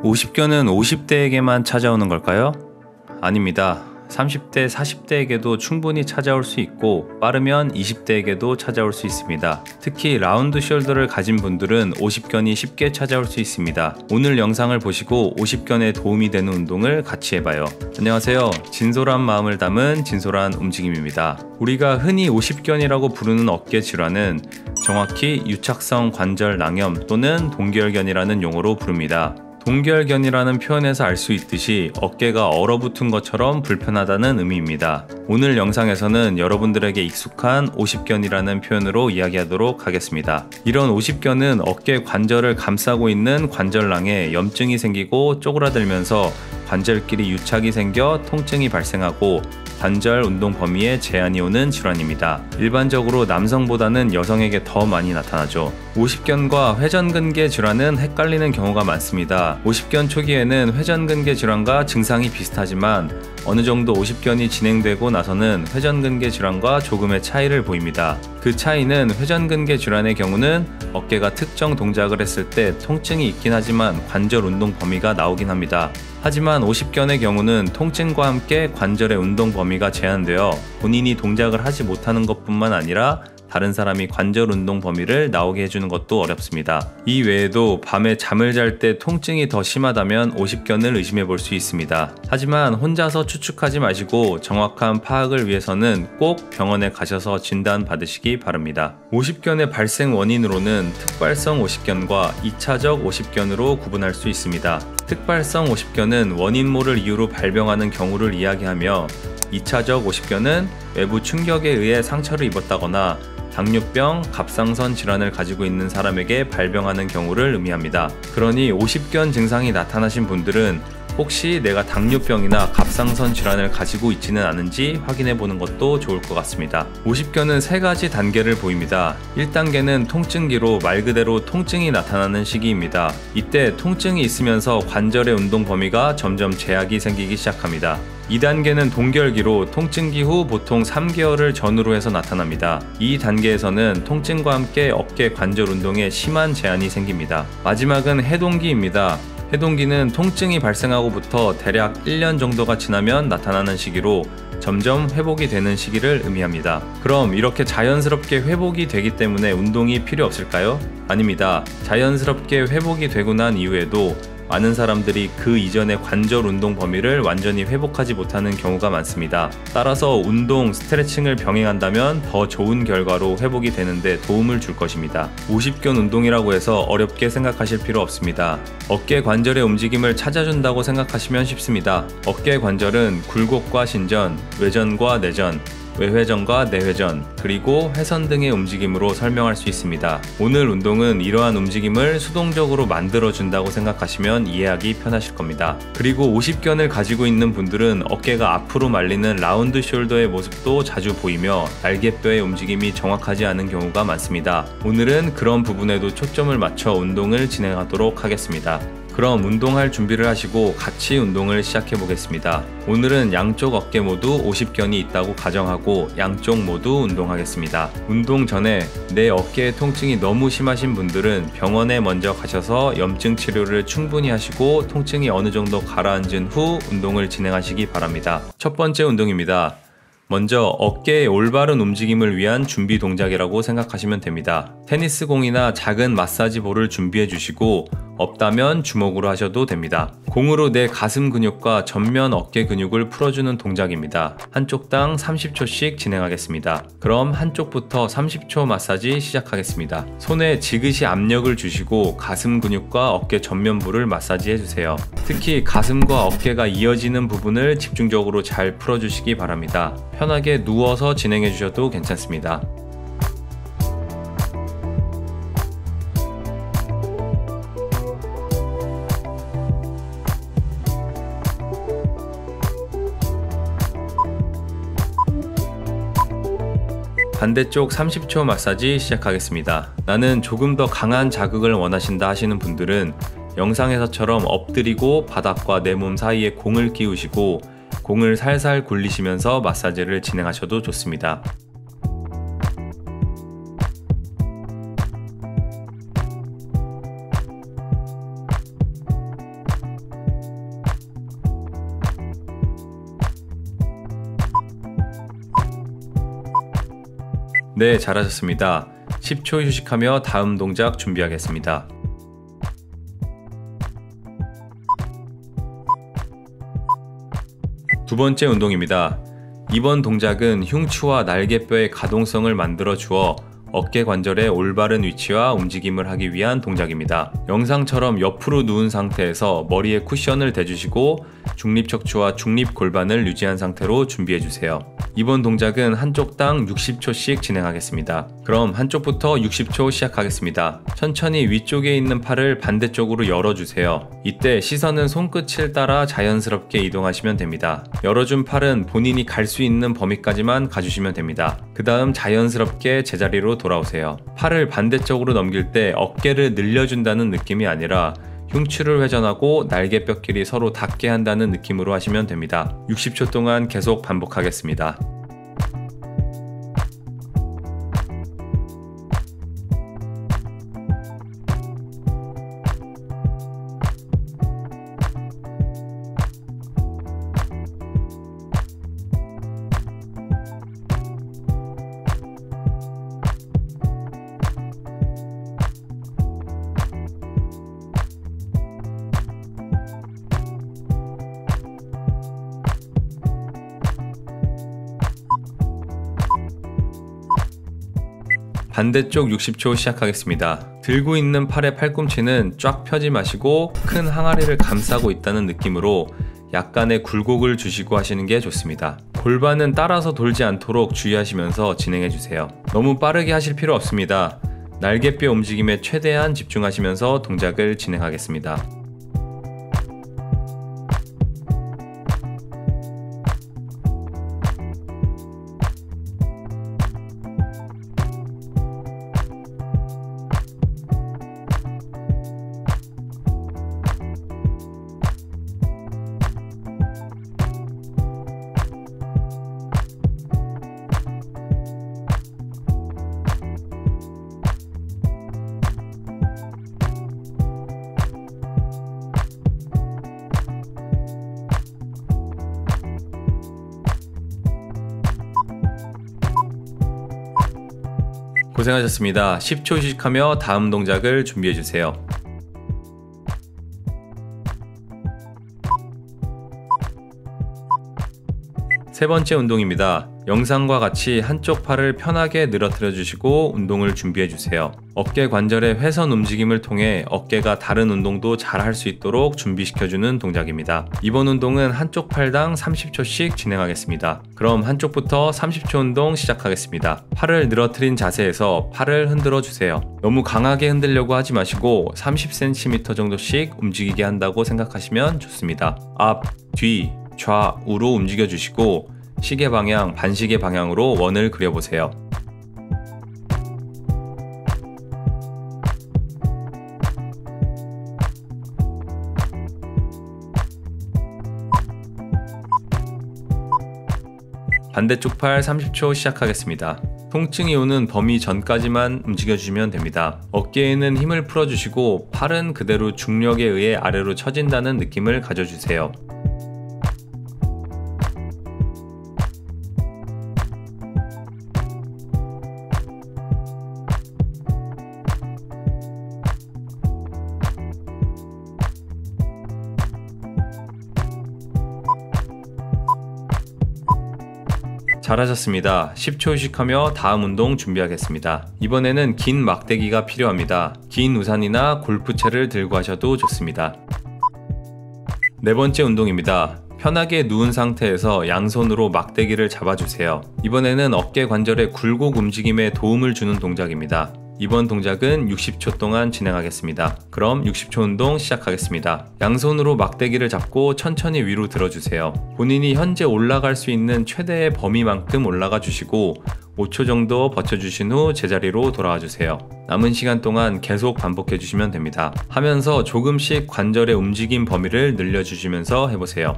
50견은 50대에게만 찾아오는 걸까요? 아닙니다. 30대, 40대에게도 충분히 찾아올 수 있고 빠르면 20대에게도 찾아올 수 있습니다. 특히 라운드 숄더를 가진 분들은 50견이 쉽게 찾아올 수 있습니다. 오늘 영상을 보시고 50견에 도움이 되는 운동을 같이 해봐요. 안녕하세요. 진솔한 마음을 담은 진솔한 움직임입니다. 우리가 흔히 50견이라고 부르는 어깨 질환은 정확히 유착성 관절 낭염 또는 동결견이라는 용어로 부릅니다. 동결견이라는 표현에서 알 수 있듯이 어깨가 얼어붙은 것처럼 불편하다는 의미입니다. 오늘 영상에서는 여러분들에게 익숙한 50견이라는 표현으로 이야기하도록 하겠습니다. 이런 50견은 어깨 관절을 감싸고 있는 관절낭에 염증이 생기고 쪼그라들면서 관절끼리 유착이 생겨 통증이 발생하고 관절 운동 범위에 제한이 오는 질환입니다. 일반적으로 남성보다는 여성에게 더 많이 나타나죠. 50견과 회전근개 질환은 헷갈리는 경우가 많습니다. 50견 초기에는 회전근개 질환과 증상이 비슷하지만 어느 정도 50견이 진행되고 나서는 회전근개 질환과 조금의 차이를 보입니다. 그 차이는 회전근개 질환의 경우는 어깨가 특정 동작을 했을 때 통증이 있긴 하지만 관절 운동 범위가 나오긴 합니다. 하지만 50견의 경우는 통증과 함께 관절의 운동 범위가 제한되어 본인이 동작을 하지 못하는 것뿐만 아니라 다른 사람이 관절 운동 범위를 나오게 해주는 것도 어렵습니다. 이 외에도 밤에 잠을 잘 때 통증이 더 심하다면 50견을 의심해 볼 수 있습니다. 하지만 혼자서 추측하지 마시고 정확한 파악을 위해서는 꼭 병원에 가셔서 진단 받으시기 바랍니다. 50견의 발생 원인으로는 특발성 50견과 2차적 50견으로 구분할 수 있습니다. 특발성 50견은 원인 모를 이유로 발병하는 경우를 이야기하며 2차적 50견은 외부 충격에 의해 상처를 입었다거나 당뇨병, 갑상선 질환을 가지고 있는 사람에게 발병하는 경우를 의미합니다. 그러니 50견 증상이 나타나신 분들은 혹시 내가 당뇨병이나 갑상선 질환을 가지고 있지는 않은지 확인해 보는 것도 좋을 것 같습니다. 50견은 세 가지 단계를 보입니다. 1단계는 통증기로 말 그대로 통증이 나타나는 시기입니다. 이때 통증이 있으면서 관절의 운동 범위가 점점 제약이 생기기 시작합니다. 2단계는 동결기로 통증기 후 보통 3개월을 전후로 해서 나타납니다. 이 단계에서는 통증과 함께 어깨 관절 운동에 심한 제한이 생깁니다. 마지막은 해동기입니다. 해동기는 통증이 발생하고부터 대략 1년 정도가 지나면 나타나는 시기로 점점 회복이 되는 시기를 의미합니다. 그럼 이렇게 자연스럽게 회복이 되기 때문에 운동이 필요 없을까요? 아닙니다. 자연스럽게 회복이 되고 난 이후에도 많은 사람들이 그 이전의 관절 운동 범위를 완전히 회복하지 못하는 경우가 많습니다. 따라서 운동, 스트레칭을 병행한다면 더 좋은 결과로 회복이 되는데 도움을 줄 것입니다. 50견 운동이라고 해서 어렵게 생각하실 필요 없습니다. 어깨 관절의 움직임을 찾아준다고 생각하시면 쉽습니다. 어깨 관절은 굴곡과 신전, 외전과 내전, 외회전과 내회전, 그리고 회선 등의 움직임으로 설명할 수 있습니다. 오늘 운동은 이러한 움직임을 수동적으로 만들어준다고 생각하시면 이해하기 편하실 겁니다. 그리고 50견을 가지고 있는 분들은 어깨가 앞으로 말리는 라운드 숄더의 모습도 자주 보이며 날개뼈의 움직임이 정확하지 않은 경우가 많습니다. 오늘은 그런 부분에도 초점을 맞춰 운동을 진행하도록 하겠습니다. 그럼 운동할 준비를 하시고 같이 운동을 시작해 보겠습니다. 오늘은 양쪽 어깨 모두 50견이 있다고 가정하고 양쪽 모두 운동하겠습니다. 운동 전에 내 어깨의 통증이 너무 심하신 분들은 병원에 먼저 가셔서 염증 치료를 충분히 하시고 통증이 어느 정도 가라앉은 후 운동을 진행하시기 바랍니다. 첫 번째 운동입니다. 먼저 어깨의 올바른 움직임을 위한 준비 동작이라고 생각하시면 됩니다. 테니스 공이나 작은 마사지 볼을 준비해 주시고 없다면 주먹으로 하셔도 됩니다. 공으로 내 가슴 근육과 전면 어깨 근육을 풀어주는 동작입니다. 한쪽당 30초씩 진행하겠습니다. 그럼 한쪽부터 30초 마사지 시작하겠습니다. 손에 지그시 압력을 주시고 가슴 근육과 어깨 전면부를 마사지 해주세요. 특히 가슴과 어깨가 이어지는 부분을 집중적으로 잘 풀어주시기 바랍니다. 편하게 누워서 진행해 주셔도 괜찮습니다. 반대쪽 30초 마사지 시작하겠습니다. 나는 조금 더 강한 자극을 원하신다 하시는 분들은 영상에서처럼 엎드리고 바닥과 내 몸 사이에 공을 끼우시고 공을 살살 굴리시면서 마사지를 진행하셔도 좋습니다. 네, 잘하셨습니다. 10초 휴식하며 다음 동작 준비하겠습니다. 두 번째 운동입니다. 이번 동작은 흉추와 날개뼈의 가동성을 만들어 주어 어깨 관절의 올바른 위치와 움직임을 하기 위한 동작입니다. 영상처럼 옆으로 누운 상태에서 머리에 쿠션을 대주시고 중립척추와 중립골반을 유지한 상태로 준비해주세요. 이번 동작은 한쪽당 60초씩 진행하겠습니다. 그럼 한쪽부터 60초 시작하겠습니다. 천천히 위쪽에 있는 팔을 반대쪽으로 열어주세요. 이때 시선은 손끝을 따라 자연스럽게 이동하시면 됩니다. 열어준 팔은 본인이 갈 수 있는 범위까지만 가주시면 됩니다. 그 다음 자연스럽게 제자리로 돌아오세요. 팔을 반대쪽으로 넘길 때 어깨를 늘려준다는 느낌이 아니라 흉추를 회전하고 날개뼈끼리 서로 닿게 한다는 느낌으로 하시면 됩니다. 60초 동안 계속 반복하겠습니다. 반대쪽 60초 시작하겠습니다. 들고 있는 팔의 팔꿈치는 쫙 펴지 마시고 큰 항아리를 감싸고 있다는 느낌으로 약간의 굴곡을 주시고 하시는 게 좋습니다. 골반은 따라서 돌지 않도록 주의하시면서 진행해주세요. 너무 빠르게 하실 필요 없습니다. 날개뼈 움직임에 최대한 집중하시면서 동작을 진행하겠습니다. 고생하셨습니다. 10초 휴식하며 다음 동작을 준비해주세요. 세 번째 운동입니다. 영상과 같이 한쪽 팔을 편하게 늘어뜨려 주시고 운동을 준비해 주세요. 어깨 관절의 회선 움직임을 통해 어깨가 다른 운동도 잘 할 수 있도록 준비시켜주는 동작입니다. 이번 운동은 한쪽 팔당 30초씩 진행하겠습니다. 그럼 한쪽부터 30초 운동 시작하겠습니다. 팔을 늘어뜨린 자세에서 팔을 흔들어 주세요. 너무 강하게 흔들려고 하지 마시고 30cm 정도씩 움직이게 한다고 생각하시면 좋습니다. 앞, 뒤, 좌우로 움직여 주시고 시계 방향, 반시계 방향으로 원을 그려보세요. 반대쪽 팔 30초 시작하겠습니다. 통증이 오는 범위 전까지만 움직여주시면 됩니다. 어깨에는 힘을 풀어주시고 팔은 그대로 중력에 의해 아래로 처진다는 느낌을 가져주세요. 잘하셨습니다. 10초 휴식하며 다음 운동 준비하겠습니다. 이번에는 긴 막대기가 필요합니다. 긴 우산이나 골프채를 들고 하셔도 좋습니다. 네 번째 운동입니다. 편하게 누운 상태에서 양손으로 막대기를 잡아주세요. 이번에는 어깨 관절의 굴곡 움직임에 도움을 주는 동작입니다. 이번 동작은 60초 동안 진행하겠습니다. 그럼 60초 운동 시작하겠습니다. 양손으로 막대기를 잡고 천천히 위로 들어주세요. 본인이 현재 올라갈 수 있는 최대의 범위만큼 올라가 주시고 5초 정도 버텨주신 후 제자리로 돌아와 주세요. 남은 시간 동안 계속 반복해 주시면 됩니다. 하면서 조금씩 관절의 움직임 범위를 늘려주시면서 해보세요.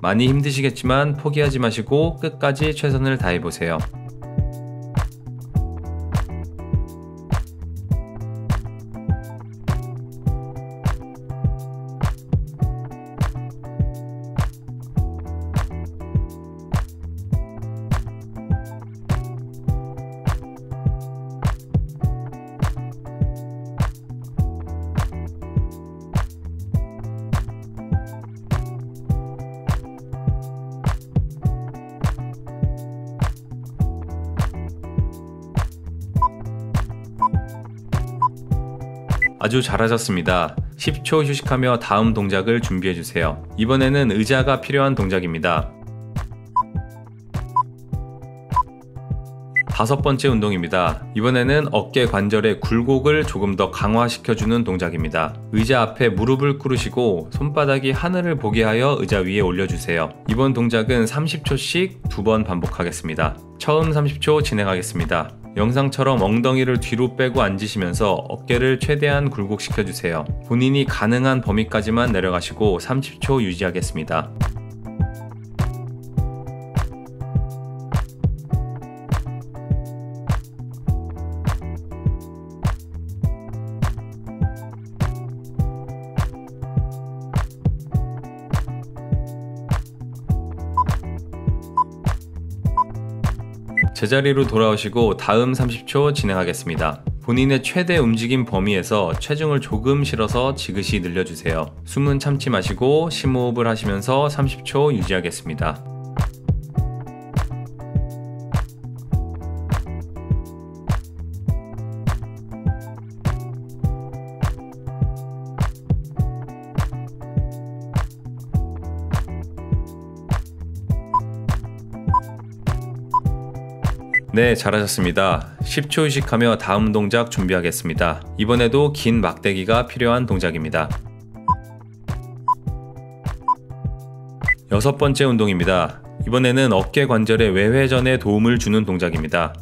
많이 힘드시겠지만 포기하지 마시고 끝까지 최선을 다해보세요. 아주 잘하셨습니다. 10초 휴식하며 다음 동작을 준비해주세요. 이번에는 의자가 필요한 동작입니다. 5번째 운동입니다. 이번에는 어깨 관절의 굴곡을 조금 더 강화시켜주는 동작입니다. 의자 앞에 무릎을 꿇으시고 손바닥이 하늘을 보게 하여 의자 위에 올려주세요. 이번 동작은 30초씩 2번 반복하겠습니다. 처음 30초 진행하겠습니다. 영상처럼 엉덩이를 뒤로 빼고 앉으시면서 어깨를 최대한 굴곡시켜주세요. 본인이 가능한 범위까지만 내려가시고 30초 유지하겠습니다. 제자리로 돌아오시고 다음 30초 진행하겠습니다. 본인의 최대 움직임 범위에서 체중을 조금 실어서 지그시 늘려주세요. 숨은 참지 마시고 심호흡을 하시면서 30초 유지하겠습니다. 네, 잘하셨습니다. 10초 휴식하며 다음 동작 준비하겠습니다. 이번에도 긴 막대기가 필요한 동작입니다. 6번째 운동입니다. 이번에는 어깨 관절의 외회전에 도움을 주는 동작입니다.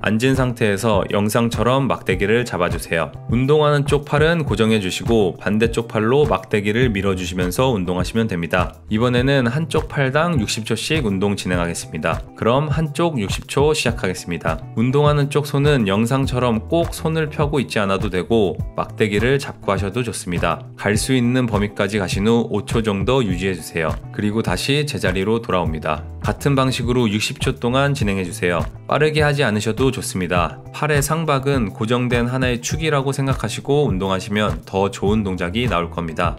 앉은 상태에서 영상처럼 막대기를 잡아주세요. 운동하는 쪽 팔은 고정해주시고 반대쪽 팔로 막대기를 밀어주시면서 운동하시면 됩니다. 이번에는 한쪽 팔당 60초씩 운동 진행하겠습니다. 그럼 한쪽 60초 시작하겠습니다. 운동하는 쪽 손은 영상처럼 꼭 손을 펴고 있지 않아도 되고 막대기를 잡고 하셔도 좋습니다. 갈 수 있는 범위까지 가신 후 5초 정도 유지해주세요. 그리고 다시 제자리로 돌아옵니다. 같은 방식으로 60초 동안 진행해주세요. 빠르게 하지 않으셔도 좋습니다. 팔의 상박은 고정된 하나의 축이라고 생각하시고 운동하시면 더 좋은 동작이 나올 겁니다.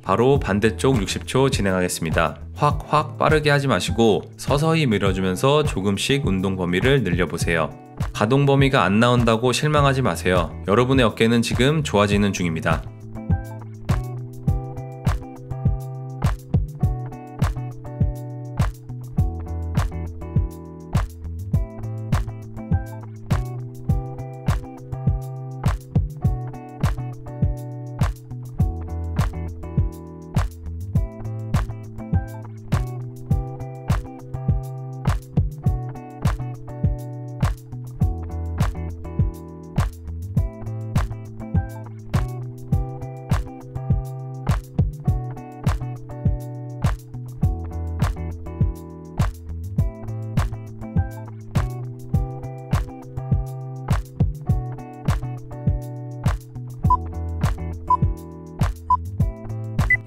바로 반대쪽 60초 진행하겠습니다. 확 빠르게 하지 마시고 서서히 밀어주면서 조금씩 운동 범위를 늘려보세요. 가동 범위가 안 나온다고 실망하지 마세요. 여러분의 어깨는 지금 좋아지는 중입니다.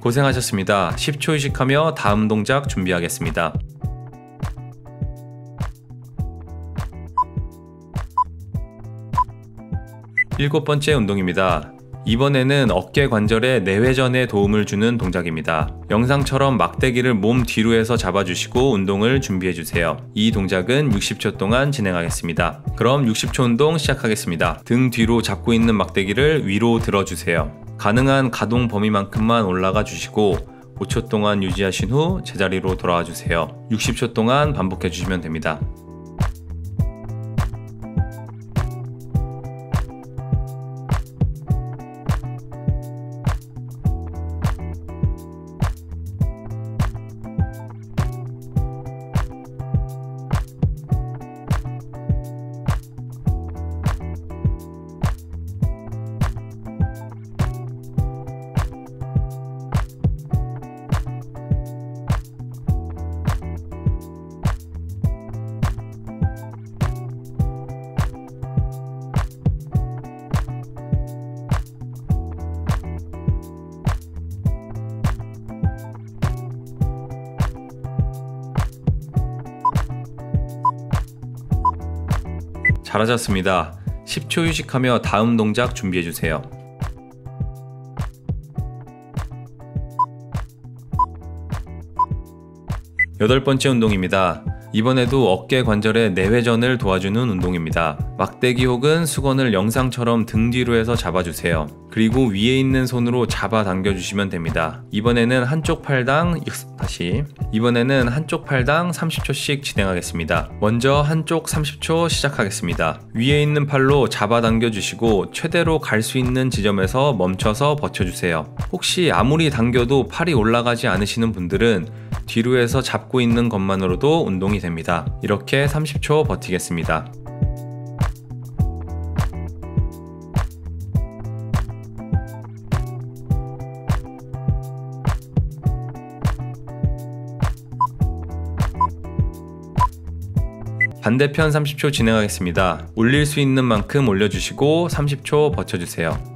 고생하셨습니다. 10초 휴식하며 다음 동작 준비하겠습니다. 7번째 운동입니다. 이번에는 어깨 관절의 내회전에 도움을 주는 동작입니다. 영상처럼 막대기를 몸 뒤로 해서 잡아주시고 운동을 준비해주세요. 이 동작은 60초 동안 진행하겠습니다. 그럼 60초 운동 시작하겠습니다. 등 뒤로 잡고 있는 막대기를 위로 들어주세요. 가능한 가동 범위만큼만 올라가 주시고 5초 동안 유지하신 후 제자리로 돌아와 주세요. 60초 동안 반복해 주시면 됩니다. 잘하셨습니다. 10초 휴식하며 다음 동작 준비해주세요. 여덟 번째 운동입니다. 이번에도 어깨 관절의 내회전을 도와주는 운동입니다. 막대기 혹은 수건을 영상처럼 등 뒤로 해서 잡아주세요. 그리고 위에 있는 손으로 잡아 당겨주시면 됩니다. 이번에는 한쪽 팔당 30초씩 진행하겠습니다. 먼저 한쪽 30초 시작하겠습니다. 위에 있는 팔로 잡아 당겨주시고 최대로 갈 수 있는 지점에서 멈춰서 버텨주세요. 혹시 아무리 당겨도 팔이 올라가지 않으시는 분들은 뒤로 해서 잡고 있는 것만으로도 운동이 됩니다. 이렇게 30초 버티겠습니다. 반대편 30초 진행하겠습니다. 올릴 수 있는 만큼 올려주시고 30초 버텨주세요.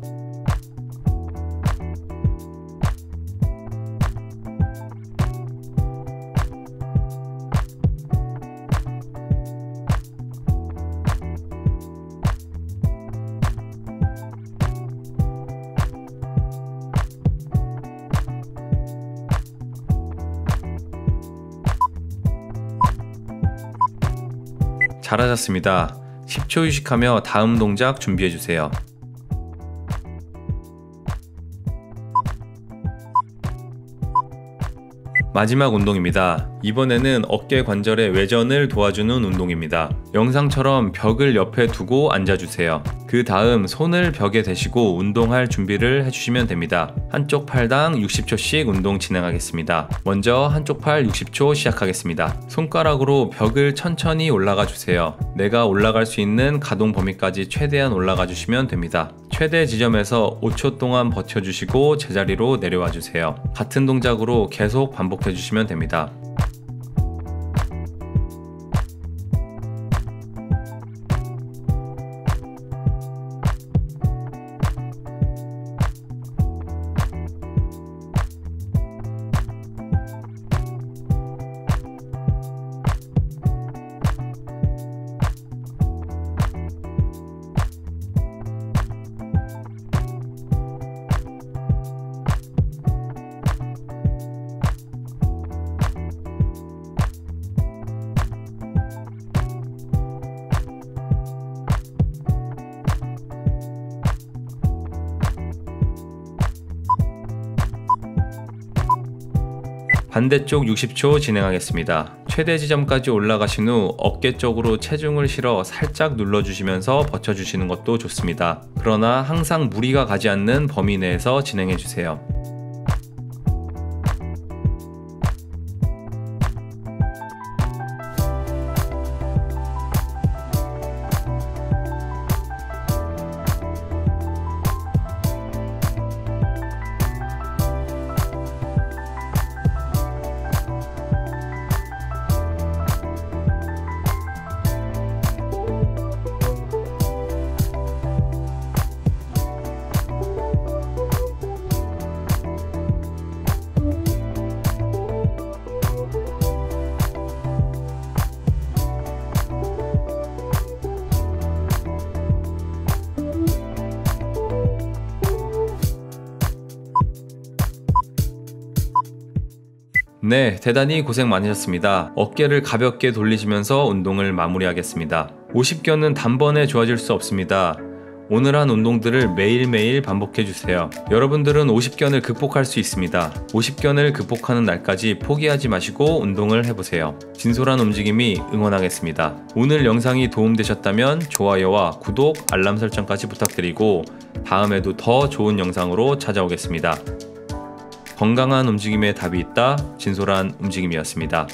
잘하셨습니다. 10초 휴식하며 다음 동작 준비해주세요. 마지막 운동입니다. 이번에는 어깨 관절의 외전을 도와주는 운동입니다. 영상처럼 벽을 옆에 두고 앉아주세요. 그 다음 손을 벽에 대시고 운동할 준비를 해주시면 됩니다. 한쪽 팔당 60초씩 운동 진행하겠습니다. 먼저 한쪽 팔 60초 시작하겠습니다. 손가락으로 벽을 천천히 올라가 주세요. 내가 올라갈 수 있는 가동 범위까지 최대한 올라가 주시면 됩니다. 최대 지점에서 5초 동안 버텨주시고 제자리로 내려와 주세요. 같은 동작으로 계속 반복해 주시면 됩니다. 반대쪽 60초 진행하겠습니다. 최대 지점까지 올라가신 후 어깨 쪽으로 체중을 실어 살짝 눌러주시면서 버텨주시는 것도 좋습니다. 그러나 항상 무리가 가지 않는 범위 내에서 진행해주세요. 네, 대단히 고생 많으셨습니다. 어깨를 가볍게 돌리시면서 운동을 마무리하겠습니다. 50견은 단번에 좋아질 수 없습니다. 오늘 한 운동들을 매일매일 반복해주세요. 여러분들은 50견을 극복할 수 있습니다. 50견을 극복하는 날까지 포기하지 마시고 운동을 해보세요. 진솔한 움직임이 응원하겠습니다. 오늘 영상이 도움되셨다면 좋아요와 구독, 알람 설정까지 부탁드리고 다음에도 더 좋은 영상으로 찾아오겠습니다. 건강한 움직임에 답이 있다. 진솔한 움직임이었습니다.